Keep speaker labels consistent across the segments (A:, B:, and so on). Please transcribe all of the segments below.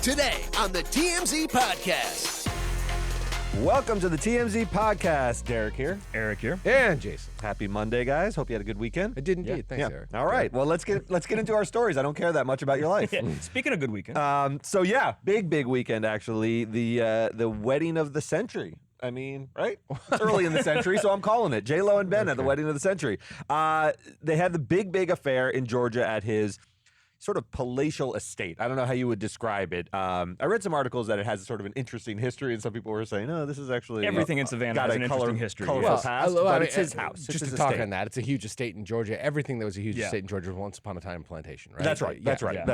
A: today on the TMZ Podcast.
B: Welcome to the TMZ Podcast. Derek here.
C: Eric here.
D: And Jason.
B: Happy Monday, guys. Hope you had a good weekend.
D: I did indeed. Thanks, Eric.
B: All right. Well, let's get into our stories. I don't care that much about your life.
C: Speaking of good weekend.
B: Big weekend, actually. The wedding of the century. I mean, right? It's early in the century, so I'm calling it. JLo and Ben at the wedding of the century. They had the big affair in Georgia at his sort of palatial estate. I don't know how you would describe it. I read some articles that it has sort of an interesting history, and some people were saying, "Oh, this is actually
C: everything in Savannah has an interesting history."
B: Colorful past, but it's his house.
D: Just to talk on that, it's a huge estate in Georgia. Everything that was a huge estate in Georgia was once upon a time a plantation, right?
B: That's right. That's right.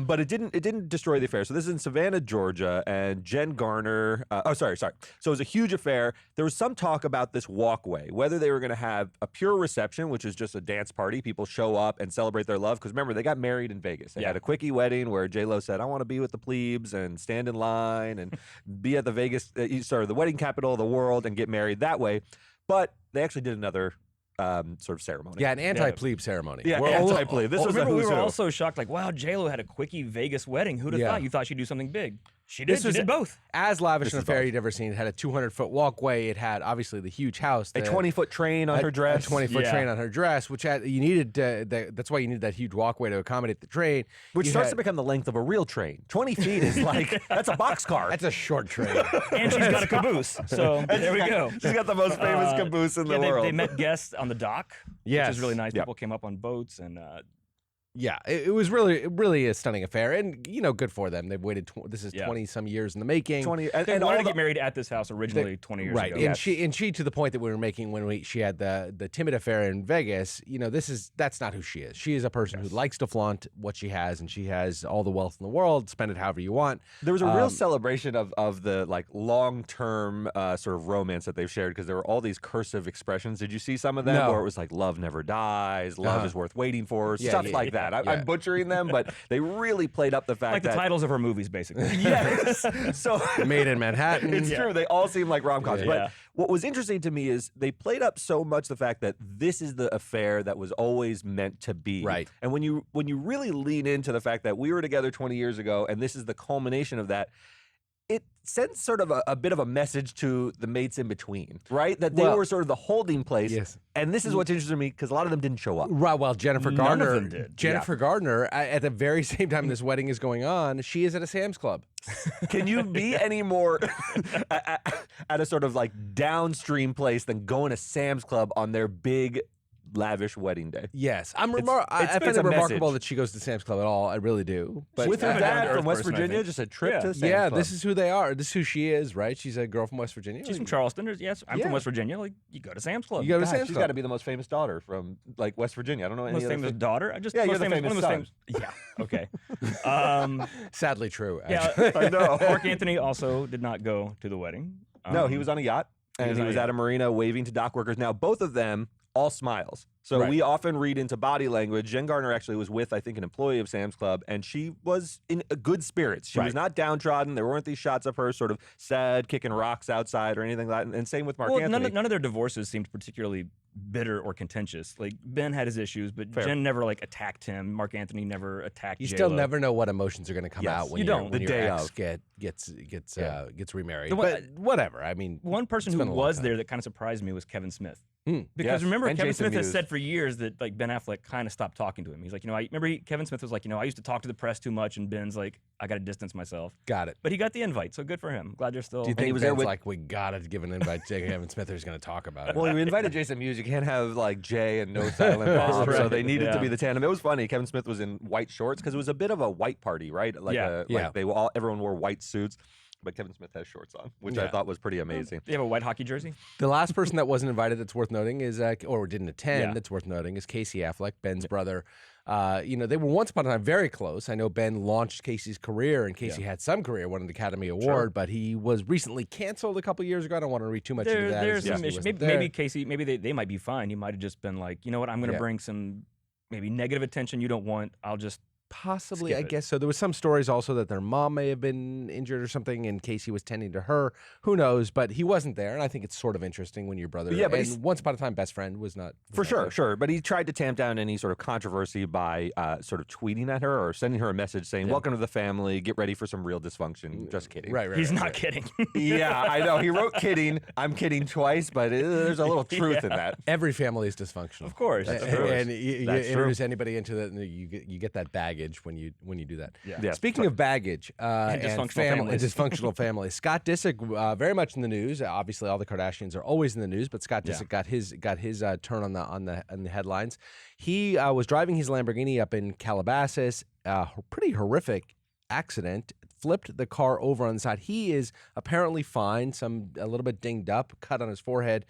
B: But it didn't destroy the affair. So this is in Savannah, Georgia, and Jen Garner. So it was a huge affair. There was some talk about this walkway, whether they were going to have a pure reception, which is just a dance party. People show up and celebrate their love. Because remember, they got married in Vegas. They had a quickie wedding where JLo said, "I want to be with the plebes and stand in line and be at the the wedding capital of the world and get married that way." But they actually did another sort of ceremony.
D: Yeah, an anti-plebe ceremony.
B: Yeah, anti-plebe.
C: We were also shocked, like, wow, JLo had a quickie Vegas wedding. Who'd have thought? You thought she'd do something big. She did. She did both.
D: As lavish an affair you'd ever seen. It had a 200-foot walkway. It had, obviously, the huge house.
B: A 20-foot train on her dress.
D: A 20-foot train on her dress, which you needed. That's why you needed that huge walkway to accommodate the train.
B: Which starts to become the length of a real train. 20 feet is like, that's a boxcar.
D: That's a short train.
C: And she's got a caboose. So there we go.
B: She's got the most famous caboose in the world.
C: They met guests on the dock, which is really nice.
B: Yep.
C: People came up on boats and...
D: Yeah, it was really a stunning affair, and good for them. They've waited. This is 20-some years in the making.
C: They wanted to get married at this house originally 20 years ago.
D: Right, and she to the point that we were making when she had the timid affair in Vegas. That's not who she is. She is a person who likes to flaunt what she has, and she has all the wealth in the world. Spend it however you want.
B: There was a real celebration of the long-term sort of romance that they've shared, because there were all these cursive expressions. Did you see some of them?
D: No.
B: Where it was like, "Love never dies," "Love is worth waiting for," stuff like that. I'm butchering them, but they really played up the fact
C: like
B: that...
C: the titles of her movies, basically.
B: Yes. So
D: Made in Manhattan.
B: It's true. They all seem like rom-coms.
D: Yeah.
B: But what was interesting to me is they played up so much the fact that this is the affair that was always meant to be.
D: Right.
B: And when you really lean into the fact that we were together 20 years ago and this is the culmination of that, it sends sort of a bit of a message to the mates in between, right? That they were sort of the holding place.
D: Yes.
B: And this is what's interesting to me, because a lot of them didn't show up.
D: Right. Well, Jennifer
C: None
D: Garner.
C: of them did.
D: Jennifer Garner, at the very same time this wedding is going on, she is at a Sam's Club.
B: Can you be any more at a sort of like downstream place than going to Sam's Club on their big, lavish wedding day?
D: Yes, I find
B: it's
D: it
B: a
D: remarkable
B: message.
D: that she goes to Sam's Club at all. I really do. But
B: With her
C: I'm a
B: dad
C: down-to-earth
B: from West
C: person, I
B: Virginia,
C: think.
B: just a trip to Sam's Club.
D: this is who they are. This is who she is, right? She's a girl from West Virginia.
C: She's from Charleston. Yes, I'm from West Virginia. Like, you go to Sam's Club.
D: You go to
B: God,
D: Sam's
B: she's
D: Club.
B: got to be the most famous daughter from like West Virginia. I don't know any
C: Most
B: other
C: famous daughter? I just
B: Yeah,
C: most
B: you're the
C: famous,
B: famous
C: one of the famous. Yeah. Okay.
D: Sadly true.
C: Yeah.
B: I know.
C: Mark Anthony also did not go to the wedding.
B: No, he was on a yacht, and he was at a marina waving to dock workers. Now, both of them, all smiles. So we often read into body language. Jen Garner actually was with, I think, an employee of Sam's Club, and she was in good spirits. She was not downtrodden. There weren't these shots of her sort of sad, kicking rocks outside or anything like that. And same with Mark Anthony.
C: None of their divorces seemed particularly bitter or contentious. Like, Ben had his issues, but Jen never attacked him. Mark Anthony never attacked
D: You
C: JLo.
D: still never know what emotions are going to come out when
B: the
D: your
B: day
D: ex gets remarried. But whatever. I mean,
C: one person who was there that kind of surprised me was Kevin Smith. Because remember,
B: And
C: Kevin
B: Jason
C: Smith has
B: Mewes.
C: said for years that Ben Affleck kind of stopped talking to him. He's like, Kevin Smith was like, I used to talk to the press too much, and Ben's like, I got to distance myself.
D: Got it.
C: But he got the invite, so good for him. Glad you're still.
D: Do you think
B: he was
D: Ben's
B: there with-
D: like, we got to give an invite to Kevin Smith who's going to talk about it?
B: Well, we invited Jason Mewes. You can't have like Jay and no silent Bob, so they needed to be the tandem. It was funny. Kevin Smith was in white shorts because it was a bit of a white party, right? Everyone wore white suits. But Kevin Smith has shorts on, which I thought was pretty amazing.
C: Do you have a white hockey jersey?
D: The last person that wasn't invited that's worth noting is, or didn't attend, that's worth noting, is Casey Affleck, Ben's brother. They were once upon a time very close. I know Ben launched Casey's career, and Casey had some career, won an Academy Award, but he was recently canceled a couple years ago. I don't want to read too much into that.
C: There's some issues. Maybe Casey, they might be fine. He might have just been like, you know what, I'm going to bring some maybe negative attention you don't want. I'll just
D: Possibly,
C: skip
D: I
C: it.
D: guess so. There was some stories also that their mom may have been injured or something, and Casey was tending to her. Who knows? But he wasn't there, and I think it's sort of interesting when your brother,
B: Yeah, but
D: and once upon a time best friend, was not.
B: For
D: not
B: sure,
D: there.
B: sure. But he tried to tamp down any sort of controversy by sort of tweeting at her or sending her a message saying, "Welcome to the family. Get ready for some real dysfunction." Just kidding.
D: Right.
C: He's not
D: right.
C: kidding.
B: Yeah, I know. He wrote kidding. I'm kidding twice, but there's a little truth in that.
D: Every family is dysfunctional.
C: Of course.
D: And you
B: That's true.
D: introduce anybody into that, and you get that baggage when you do that.
C: Yeah.
D: Speaking of baggage and
C: dysfunctional
D: family,
C: families.
D: dysfunctional families, Scott Disick very much in the news. Obviously, all the Kardashians are always in the news, but Scott Disick got his turn on the headlines. He was driving his Lamborghini up in Calabasas. Pretty horrific accident. Flipped the car over on the side. He is apparently fine. A little bit dinged up, cut on his forehead.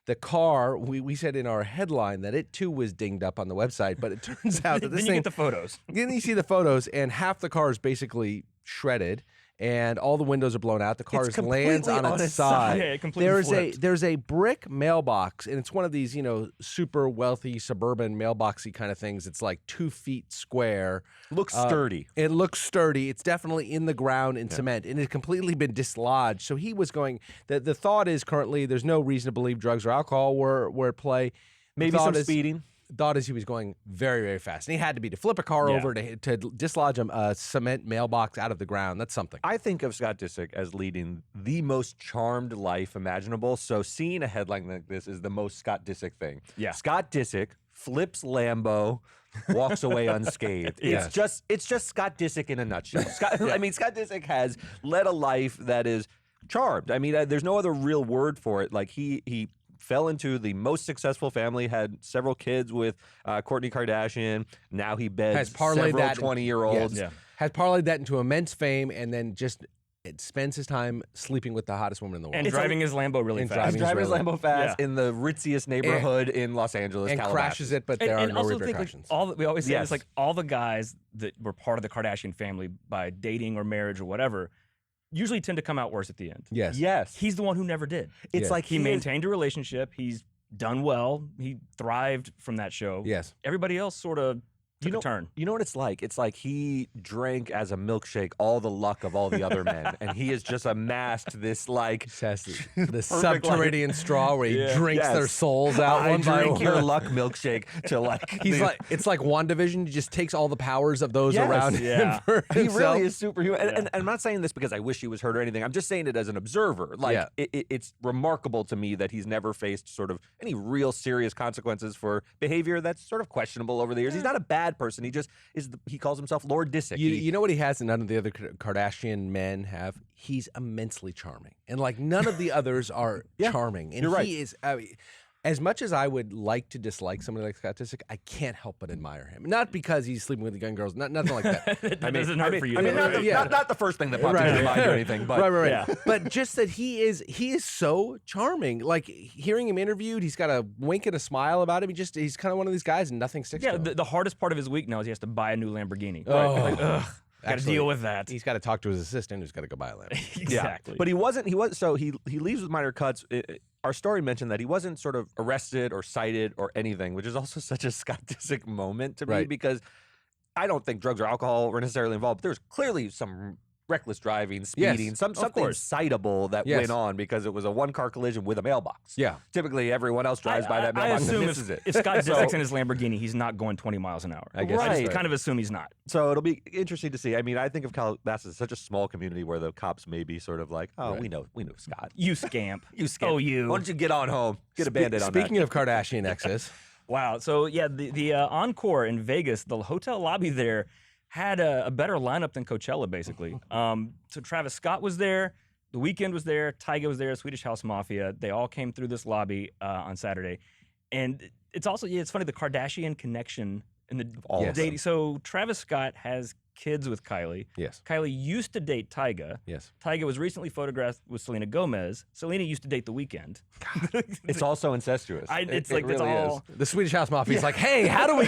D: The car, we said in our headline that it too was dinged up on the website, but it turns out that this
C: Then you
D: thing.
C: get the photos.
D: Then you see the photos, and half the car is basically shredded, and all the windows are blown out. The car
B: It's
D: lands
B: completely
D: on
B: on
D: its
B: its
D: side.
C: Yeah, it completely flipped.
D: There's a brick mailbox, and it's one of these super wealthy suburban mailboxy kind of things. It's like 2 feet square.
B: Looks sturdy.
D: It looks sturdy. It's definitely in the ground in cement, and it's completely been dislodged. So he was going. The thought is currently there's no reason to believe drugs or alcohol were at play.
B: Maybe some speeding.
D: Thought is he was going very, very fast, and he had to flip a car over to dislodge a cement mailbox out of the ground. That's something.
B: I think of Scott Disick as leading the most charmed life imaginable. So seeing a headline like this is the most Scott Disick thing.
C: Yeah.
B: Scott Disick flips Lambo, walks away unscathed.
D: Yes.
B: It's just Scott Disick in a nutshell. I mean, Scott Disick has led a life that is charmed. I mean, there's no other real word for it. Like he fell into the most successful family, had several kids with Kourtney Kardashian. Now he beds several 20-year-olds.
C: Yeah.
D: Has parlayed that into immense fame, and then just spends his time sleeping with the hottest woman in the world.
C: And driving his Lambo really
D: and
C: fast.
B: He's driving his
D: really-
B: Lambo fast
C: Yeah.
B: in the ritziest neighborhood in Los Angeles,
D: and
B: Calabasas.
D: crashes it, but there are
C: And
D: no
C: also think, like,
D: repercussions.
C: we always say
B: Yes.
C: this, like all the guys that were part of the Kardashian family by dating or marriage or whatever usually tend to come out worse at the end.
D: Yes.
B: Yes.
C: He's the one who never did.
B: It's
D: Yeah.
B: like
C: He maintained a relationship. He's done well. He thrived from that show.
D: Yes.
C: Everybody else sort of took a turn.
B: You know what it's like? It's like he drank as a milkshake all the luck of all the other men, and he has just amassed this like
D: Says the
B: perfect
D: subterranean straw where he
C: Yeah.
D: drinks their
B: Yes.
D: souls out
B: I
D: one by
B: drink your
D: one.
B: luck milkshake to like.
D: He's like it's like WandaVision. He just takes all the powers of those
B: Yes.
D: around him
C: Yeah.
D: for
B: He
D: himself.
B: really is superhuman. And I'm not saying this because I wish he was hurt or anything. I'm just saying it as an observer. Like,
D: Yeah.
B: it's remarkable to me that he's never faced sort of any real serious consequences for behavior that's sort of questionable over the years. He's not a bad person. He just he calls himself Lord Disick.
D: You know what he has and none of the other Kardashian men have? He's immensely charming. And like none of the others are charming. And
B: you're right.
D: he is as much as I would like to dislike somebody like Scott Disick, I can't help but admire him. Not because he's sleeping with the young girls, nothing like that.
C: That doesn't hurt for you.
B: I mean,
C: though.
B: not the first thing that popped into your mind or anything, but
D: right.
C: Yeah.
D: But just that he is so charming. Like hearing him interviewed, he's got a wink and a smile about him. He's kind of one of these guys, and nothing sticks to
C: Yeah,
D: him.
C: the hardest part of his week now is he has to buy a new Lamborghini.
D: Oh.
C: Like, ugh, got to
D: Actually,
C: deal with that.
D: He's got to talk to his assistant, who's got to go buy a lamp.
C: Exactly.
B: But he leaves with minor cuts. Our story mentioned that he wasn't sort of arrested or cited or anything, which is also such a Scott Disick moment to me
D: Right.
B: because I don't think drugs or alcohol were necessarily involved. But there's clearly some reckless driving, speeding, something
C: course.
B: citable that
D: Yes.
B: went on because it was a one-car collision with a mailbox.
D: Yeah.
B: Typically, everyone else drives by that mailbox and misses it.
C: if Scott
B: So-
C: Disick's in his Lamborghini, he's not going 20 miles an hour.
D: I guess
B: Right.
C: I
D: that's
C: just
D: right.
C: kind of assume he's not.
B: So it'll be interesting to see. I mean, I think of Calabasas as such a small community where the cops may be sort of like, oh,
D: Right.
B: we know Scott.
C: You scamp.
B: You scamp.
C: Oh, you.
B: Why don't you get on home? Get a Band-Aid on that.
D: Speaking of Kardashian exes,
C: Wow. So yeah, the Encore in Vegas, the hotel lobby there had a better lineup than Coachella, basically. So Travis Scott was there, The Weeknd was there, Tyga was there, Swedish House Mafia. They all came through this lobby on Saturday, and it's also it's funny the Kardashian connection and the
B: Awesome.
C: dating. So Travis Scott has kids with Kiely.
D: Yes.
C: Kiely used to date Tyga.
D: Yes.
C: Tyga was recently photographed with Selena Gomez. Selena used to date The Weeknd.
B: It's all so incestuous.
C: It's
B: it
C: like it's
B: really
C: all.
B: is.
D: The Swedish House Mafia is like, hey, how do we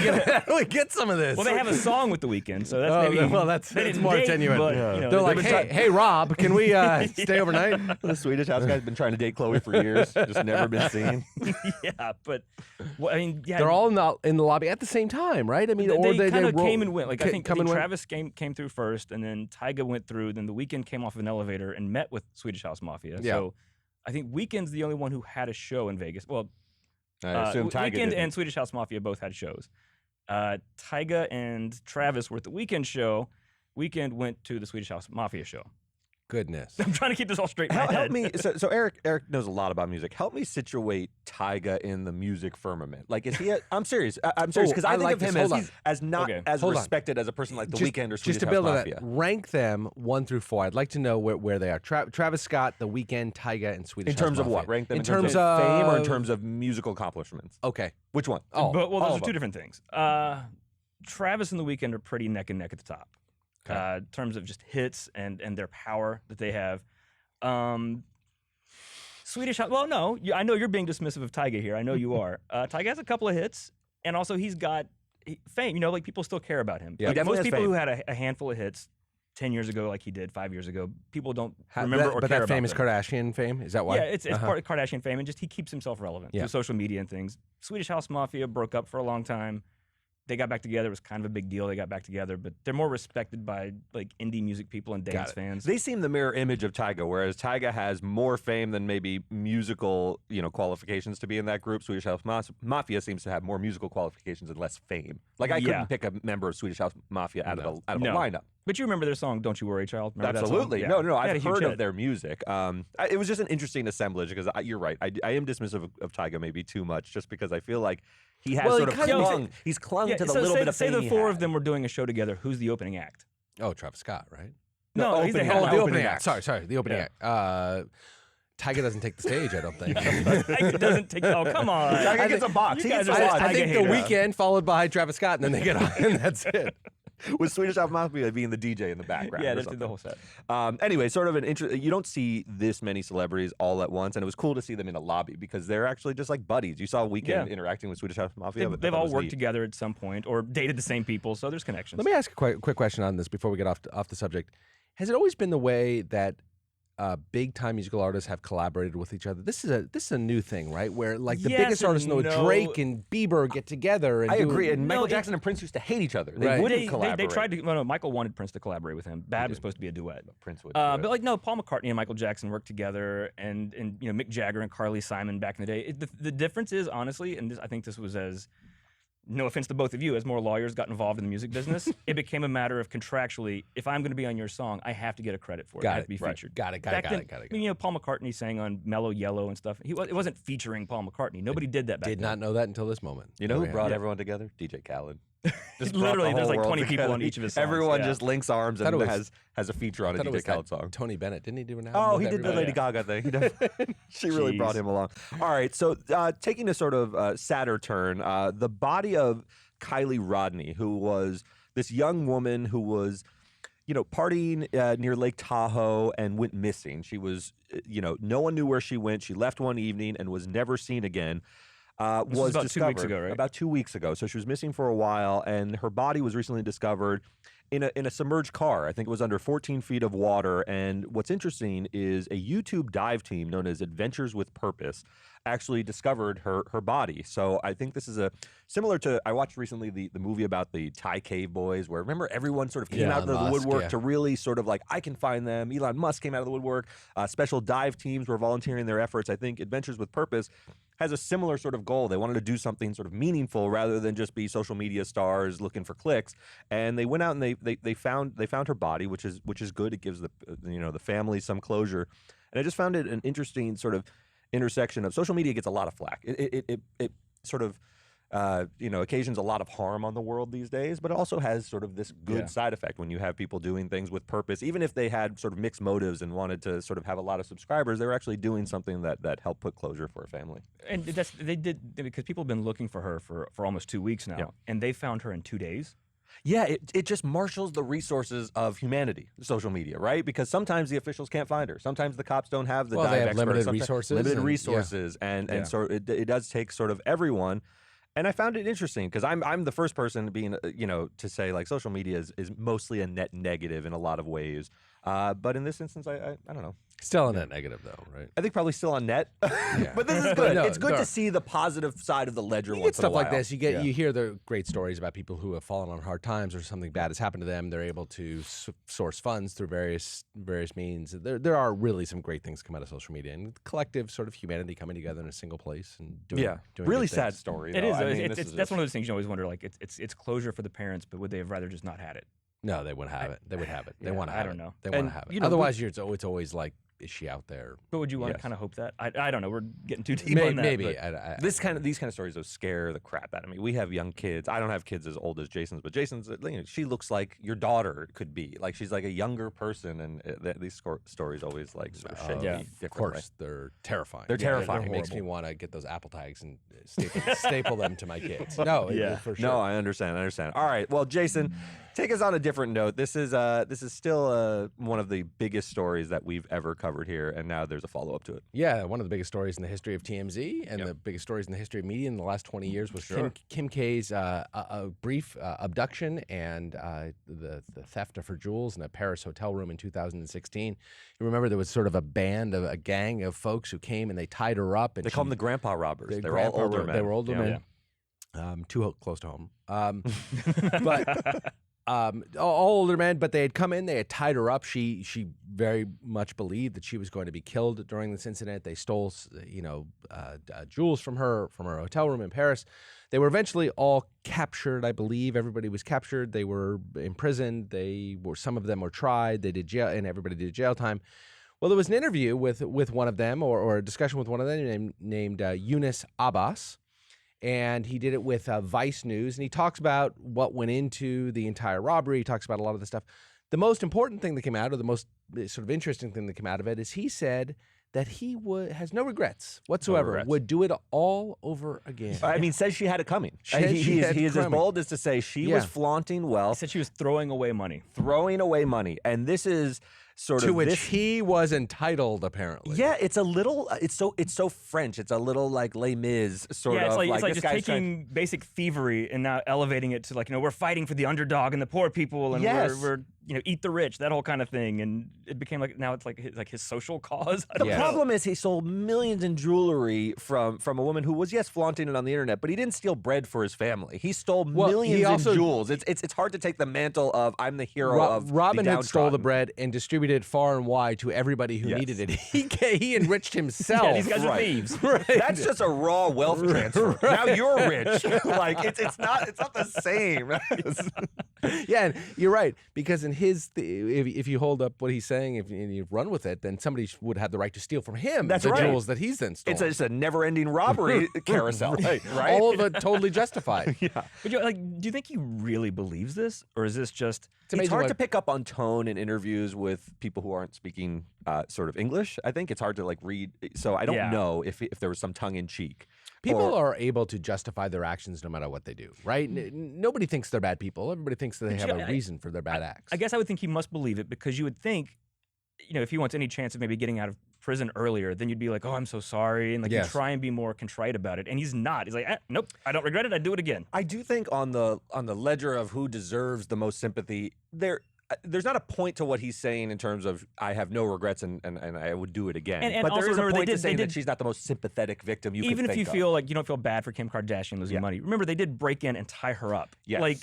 D: get some of this?
C: Well, they have a song with The Weeknd, so that's maybe.
D: that's
C: they didn't
D: more
C: date,
D: attenuate.
C: but,
B: Yeah.
C: you know,
D: They're like,
C: they've been
D: hey, Rob, can we stay overnight?
B: The Swedish House guy's been trying to date Chloe for years, just never been seen.
C: yeah, but well, I mean, yeah,
D: They're all in the lobby at the same time, right? I mean,
C: they kind of
D: roll-
C: came and went. Like I think
D: come and went?
C: Travis came through first, and then Tyga went through. Then The Weeknd came off of an elevator and met with Swedish House Mafia.
D: Yeah.
C: So I think Weeknd's the only one who had a show in Vegas. Well,
B: I assume Tyga
C: Weeknd
B: didn't.
C: and Swedish House Mafia both had shows. Tyga and Travis were at the Weeknd show. Weeknd went to the Swedish House Mafia show.
D: Goodness.
C: I'm trying to keep this all straight in my
B: Help
C: head.
B: me. So Eric knows a lot about music. Help me situate Tyga in the music firmament. Like, is he? I'm serious. I'm serious because I think
D: like
B: of him
D: this. Hold
B: as not
C: Okay.
B: as
D: Hold on.
B: respected as a person like The
D: Just-
B: Weeknd or Swedish
D: Just to
B: House
D: build on
B: Mafia.
D: that, rank them 1 through 4. I'd like to know where they are. Travis Scott, The Weeknd, Tyga, and Swedish
B: In terms
D: House
B: of what?
D: Mafia.
B: Rank them
D: in
B: in terms
D: terms
B: of fame or in
D: of-
B: terms of musical accomplishments?
D: Okay.
B: Which one?
D: Oh,
C: But, well,
B: all
C: those
B: of
C: are two
B: them.
C: different things. Travis and The Weeknd are pretty neck and neck at the top.
D: Okay.
C: In terms of just hits and their power that they have. Swedish House. Well, no, I know you're being dismissive of Tyga here. I know you are. Tyga has a couple of hits, and also he's got fame. You know, like people still care about him.
B: Yeah,
C: Like,
B: he definitely
C: most
B: has
C: people
B: fame.
C: who had a handful of hits 10 years ago, like he did 5 years ago, people don't
D: But
C: remember or
D: but
C: care
D: that
C: about
D: famous
C: them.
D: Kardashian fame, is that why?
C: Yeah, it's part of Kardashian fame, and just he keeps himself relevant
D: Yeah.
C: through social media and things. Swedish House Mafia broke up for a long time. They got back together. It was kind of a big deal. They got back together, but they're more respected by like indie music people and dance
D: it.
C: fans.
B: They seem the mirror image of Tyga, whereas Tyga has more fame than maybe musical, qualifications to be in that group. Swedish House Mafia seems to have more musical qualifications and less fame. Like I
C: Yeah.
B: couldn't pick a member of Swedish House Mafia out of a
C: No.
B: lineup.
C: But you remember their song "Don't You Worry, Child"? Remember that song?
B: Absolutely.
C: Yeah.
B: No.
C: They had a
B: I've
C: huge
B: heard
C: hit.
B: of their music. It was just an interesting assemblage because you're right. I am dismissive of Tyga maybe too much, just because I feel like he has
D: Well,
B: sort
D: he
B: of
D: kind of-
B: clung. He's clung
C: Yeah,
B: to the
C: so
B: little
C: say,
B: bit of
C: say
B: fame
C: the
B: he
C: four
B: had.
C: of them were doing a show together. Who's the opening act?
D: Oh, Travis Scott, right?
C: No, he's the
B: opening-
C: headline.
D: the
B: opening
D: opening
B: act.
D: act. Sorry, the opening
C: Yeah.
D: act. Tyga doesn't take the stage, I don't think.
C: Tyga doesn't take. Oh, come on.
B: Tyga gets a box.
C: You
B: He
C: guys
B: gets
C: are
B: a
C: such
B: box.
D: I think
C: Tyga
D: The
C: haters.
D: Weeknd followed by Travis Scott, and then they get on, and that's it.
B: With Swedish House Mafia being the DJ in the background.
C: Yeah,
B: or
C: that's
B: something.
C: the whole set.
B: Anyway, sort of you don't see this many celebrities all at once, and it was cool to see them in a lobby because they're actually just like buddies. You saw Weeknd
C: Yeah.
B: interacting with Swedish House Mafia. but I
C: They've
B: thought it
C: all
B: was
C: worked
B: neat.
C: together at some point or dated the same people, so there's connections.
D: Let me ask a quick question on this before we get off the subject. Has it always been the way that big time musical artists have collaborated with each other? This is a new thing, right? Where like the
C: Yes
D: biggest
C: and
D: artists,
C: no.
D: Drake and Bieber, get together. And
B: I
D: do-
B: agree. And Michael
C: it-
B: Jackson and Prince used to hate each other. They
D: Right.
B: wouldn't
C: They
B: collaborate.
C: tried to. No, Michael wanted Prince to collaborate with him. Bad was supposed to be a duet.
B: Prince would.
C: But like no, Paul McCartney and Michael Jackson worked together, and Mick Jagger and Carly Simon back in the day. The difference is honestly, and I think this was as no offense to both of you, as more lawyers got involved in the music business, it became a matter of contractually, if I'm going to be on your song, I have to get a credit for it. I
D: Got
C: have
D: it.
C: to be
D: Right.
C: featured.
D: Got it.
C: Back then, I mean, Paul McCartney sang on Mellow Yellow and stuff. It wasn't featuring Paul McCartney. Nobody did that back
D: Did
C: then.
D: not know that until this moment.
B: You know who
D: Okay.
B: brought everyone together? DJ Khaled. Just brought
C: Literally,
B: the
C: there's
B: whole
C: like
B: world
C: 20 people on
B: together.
C: each of his songs.
B: Everyone
C: yeah.
B: just links arms
D: Thought
B: and
D: it was-
B: has a feature on a
D: Thought it
B: DJ
D: was
B: Khaled
D: that
B: song.
D: Tony Bennett, didn't he do an album?
B: Oh,
D: with
B: he did the
D: everybody?
B: Lady Gaga thing. He did. She really brought
C: Jeez.
B: him along. All right, so taking a sort of sadder turn, the body of Kiely Rodni, who was this young woman who was, partying near Lake Tahoe and went missing. She was, no one knew where she went. She left one evening and was never seen again.
C: This was about 2 weeks
B: discovered
C: ago, right?
B: About 2 weeks ago. So she was missing for a while, and her body was recently discovered in a submerged car. I think it was under 14 feet of water. And what's interesting is a YouTube dive team known as Adventures with Purpose actually discovered her body. So I think this is similar to, I watched recently the movie about the Thai cave boys, where remember everyone sort of came out of the
D: Musk,
B: woodwork
D: yeah.
B: to really sort of like, I can find them. Elon Musk came out of the woodwork. Special dive teams were volunteering their efforts. I think Adventures with Purpose has a similar sort of goal. They wanted to do something sort of meaningful rather than just be social media stars looking for clicks. And they went out and they found her body, which is good. It gives the family some closure. And I just found it an interesting sort of intersection of social media gets a lot of flack. It sort of occasions a lot of harm on the world these days, but it also has sort of this good side effect when you have people doing things with purpose. Even if they had sort of mixed motives and wanted to sort of have a lot of subscribers, they were actually doing something that helped put closure for a family.
C: And they did because people have been looking for her for almost 2 weeks now,
B: Yeah.
C: and they found her in 2 days.
B: Yeah, it just marshals the resources of humanity, social media, right? Because sometimes the officials can't find her. Sometimes the cops don't have the
D: Well,
B: dive
D: they have
B: experts.
D: limited
B: Sometimes-
D: resources
B: Limited
D: and-
B: resources, and so it does take sort of everyone. And I found it interesting because I'm the first person being to say like social media is mostly a net negative in a lot of ways. But in this instance, I don't know.
D: Still a net negative, though, right?
B: I think probably still on net,
D: Yeah.
B: but this is good.
D: No,
B: It's good
D: there
B: to
D: are-
B: see the positive side of the ledger.
D: You
B: once
D: get stuff
B: in a
D: like
B: while.
D: this. You hear the great stories about people who have fallen on hard times or something bad has happened to them. They're able to source funds through various means. There are really some great things come out of social media and collective sort of humanity coming together in a single place and doing
B: really
D: good
B: sad
D: things.
B: story.
C: It
B: though.
C: is.
B: I mean,
C: That's one of those things you always wonder. Like it's closure for the parents, but would they have rather just not had it?
D: No, they wouldn't have it. They would have it. They
C: Yeah,
D: want to
C: I
D: have
C: don't
D: it.
C: know.
D: They want
B: And,
D: to have it.
B: you know,
D: Otherwise, it's always like, is she out there?
C: But would you want
B: Yes.
C: to kind of hope that? I don't know. We're getting too deep on that.
D: Maybe.
C: but-
B: these kind of stories will scare the crap out of me. We have young kids. I don't have kids as old as Jason's, but Jason's. She looks like your daughter could be. Like she's like a younger person, and these stories always like sort of shake
C: Yeah.
B: me
D: Of
B: differently.
D: course, they're terrifying.
B: They're terrifying.
D: It makes me want to get those Apple tags and staple them to my kids. No,
C: Yeah.
D: for sure.
B: No, I understand. All right. Well, Jason, take us on a different note. This is still one of the biggest stories that we've ever covered here, and now there's a follow up to it.
D: Yeah, one of the biggest stories in the history of TMZ and the biggest stories in the history of media in the last 20 years was Kim K's brief abduction and the theft of her jewels in a Paris hotel room in 2016. You remember there was sort of a gang of folks who came and they tied her up. And
B: They call them the grandpa robbers. They're all
D: grandpa
B: older
D: ro-
B: men.
D: They were older
C: Yeah.
D: men. Too close to home. But all older men, but they had come in, they had tied her up. She very much believed that she was going to be killed during this incident. They stole, jewels from her hotel room in Paris. They were eventually all captured, I believe. Everybody was captured. They were imprisoned. Some of them were tried. They did jail, and everybody did jail time. Well, there was an interview with one of them, or a discussion with one of them named Yunus Abbas. And he did it with Vice News, and he talks about what went into the entire robbery. He talks about a lot of the stuff. The most important thing that came out, or the most sort of interesting thing that came out of it, is he said that he has no regrets whatsoever,
B: regrets.
D: would do it all over again.
B: I mean, says she had it coming.
D: Said she had
B: He
D: it
B: is as
D: coming.
B: bold as to say she
D: Yeah.
B: was flaunting
C: He
B: wealth,
C: said she was throwing away money.
B: throwing away money, and this is sort
D: to
B: of
D: which
B: this.
D: he was entitled, apparently.
B: Yeah, it's a little. It's so French. It's a little like Les Mis sort
C: Yeah,
B: of.
C: it's like
B: this
C: just
B: guy's
C: taking basic thievery and now elevating it to like, we're fighting for the underdog and the poor people and
B: Yes.
C: we're eat the rich, that whole kind of thing. And it became like, now it's like his social cause. I
B: The
C: don't know.
B: problem is he sold millions in jewelry from a woman who was, yes, flaunting it on the internet, but he didn't steal bread for his family. He stole millions
D: he also-
B: in jewels. It's hard to take the mantle of I'm the hero of
D: Robin
B: the
D: Hood stole the
B: downtrodden.
D: bread and distributed far and wide to everybody who
B: Yes.
D: needed it. He enriched himself.
C: Yeah, these guys are
B: Right.
C: thieves.
B: That's just a raw wealth transfer. Now you're rich. Like it's not the same.
D: Yeah, and you're right, because in if you hold up what he's saying, and you run with it, then somebody would have the right to steal from him
B: That's
D: the
B: right.
D: jewels that he's then stolen.
B: It's a never-ending robbery carousel, right?
D: All of it totally justified.
C: But do you think he really believes this? Or is this just...
B: It's
D: amazing
B: hard
D: what-
B: to pick up on tone in interviews with people who aren't speaking sort of English. I think it's hard to read. So I don't
C: Yeah.
B: know if there was some tongue in cheek.
D: People are able to justify their actions no matter what they do, right? Nobody thinks they're bad people. Everybody thinks that they have a reason for their bad acts.
C: I guess I would think he must believe it because you would think, if he wants any chance of maybe getting out of prison earlier, then you'd be like, oh, I'm so sorry. And you
D: Yes.
C: try and be more contrite about it. And he's not. He's like, nope, I don't regret it. I'd do it again.
B: I do think on the ledger of who deserves the most sympathy, there's not a point to what he's saying in terms of I have no regrets and I would do it again.
C: And
B: but
C: also
B: there is a
C: remember,
B: point
C: they
B: to saying
C: did-
B: that she's not the most sympathetic victim you
C: Even
B: could
C: if you
B: think
C: feel
B: of.
C: like you don't feel bad for Kim Kardashian losing money, remember they did break in and tie her up.
B: Yes.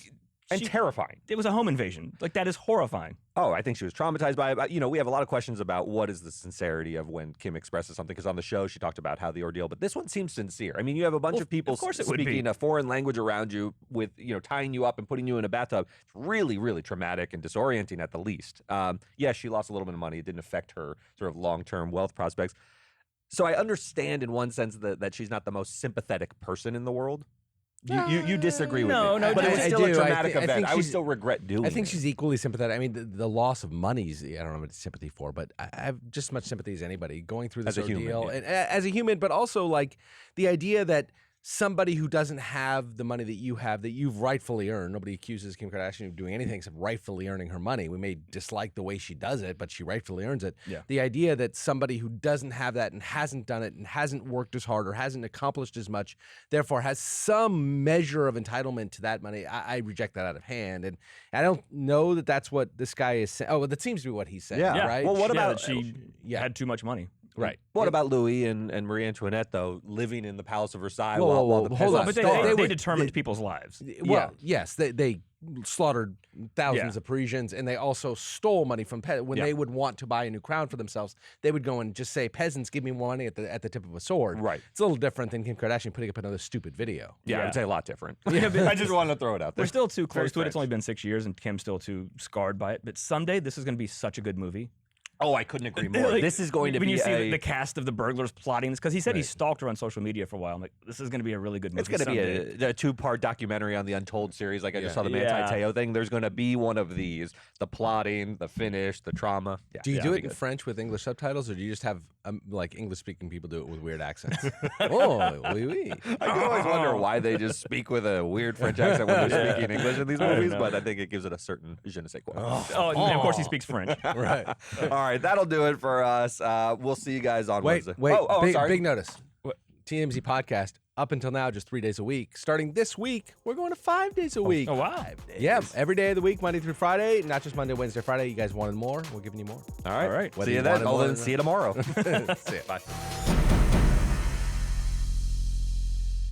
B: And
C: she-
B: terrifying.
C: It was a home invasion. That is horrifying.
B: Oh, I think she was traumatized by it. We have a lot of questions about what is the sincerity of when Kim expresses something, because on the show she talked about how the ordeal, but this one seems sincere. I mean, you have a bunch
C: Well,
B: of people
C: of course it would be.
B: speaking a foreign language around you with, tying you up and putting you in a bathtub. It's really, really traumatic and disorienting at the least. Yes, she lost a little bit of money. It didn't affect her sort of long-term wealth prospects. So I understand in one sense that she's not the most sympathetic person in the world. You disagree with
C: No,
B: me.
C: no,
B: but it was
D: I
B: still a
D: do.
B: traumatic
D: I
B: event.
D: think
B: I would
D: she's-
B: still regret doing it.
D: I think she's equally sympathetic. I mean, the loss of money is, I don't know what sympathy for, but I have just as much sympathy as anybody going through this
B: As a human,
D: ordeal.
B: yeah.
D: And as a human, but also the idea that somebody who doesn't have the money that you have, that you've rightfully earned. Nobody accuses Kim Kardashian of doing anything except rightfully earning her money. We may dislike the way she does it, but she rightfully earns it.
C: Yeah.
D: The idea that somebody who doesn't have that and hasn't done it and hasn't worked as hard or hasn't accomplished as much, therefore has some measure of entitlement to that money, I reject that out of hand. And I don't know that that's what this guy is saying. Oh, well, that seems to be what he's saying,
B: Yeah.
D: right?
B: Well, what
C: Yeah,
B: about
C: that she had too much money?
D: Right.
B: What about Louis and Marie Antoinette, though, living in the Palace of Versailles
D: Whoa,
B: while the
D: hold on.
B: peasants
C: But
B: starved?
C: they determined people's lives.
D: Well, yes, they slaughtered thousands
C: Yeah.
D: of Parisians, and they also stole money from when
C: Yeah.
D: they would want to buy a new crown for themselves. They would go and just say, "Peasants, give me more money at the tip of a sword."
B: Right.
D: It's a little different than Kim Kardashian putting up another stupid video.
B: Yeah, I
C: Yeah.
B: would say a lot different.
C: Yeah, but
B: I just wanted to throw it out there.
C: We're still too close to it.
B: Very
C: It's only been 6 years, and Kim's still too scarred by it. But someday, this is going to be such a good movie.
B: Oh, I couldn't agree more.
C: Like,
B: This is going to
C: when
B: be
C: you see
B: a...
C: the cast of the burglars plotting this, because he said he stalked her on social media for a while. I'm like, this is going to be a really good movie.
B: It's going to
C: someday.
B: be a two-part documentary on the Untold series, like I just saw the Manti
C: Yeah.
B: Te'o thing. There's going to be one of these: the plotting, the finish, the trauma. Yeah,
D: Do you
B: yeah,
D: do
B: it'll
D: it
B: be
D: in
B: good.
D: French with English subtitles, or do you just have like English-speaking people do it with weird accents? Oh, oui, oui.
B: I do always wonder why they just speak with a weird French accent when they're speaking English in these movies, but I think it gives it a certain je ne sais quoi.
C: Oh, and of course he speaks French.
D: Right.
B: All right, that'll do it for us. We'll see you guys on
D: Wait,
B: Wednesday.
D: wait.
B: I'm
D: big,
B: sorry.
D: big notice. TMZ podcast up until now just 3 days a week. Starting this week, we're going to 5 days a week.
C: Oh, wow.
D: Yeah, every day of the week, Monday through Friday, not just Monday, Wednesday, Friday. You guys wanted more? We're giving you more.
B: All right.
C: All right.
B: See you then. See you tomorrow.
D: See ya.
B: Bye.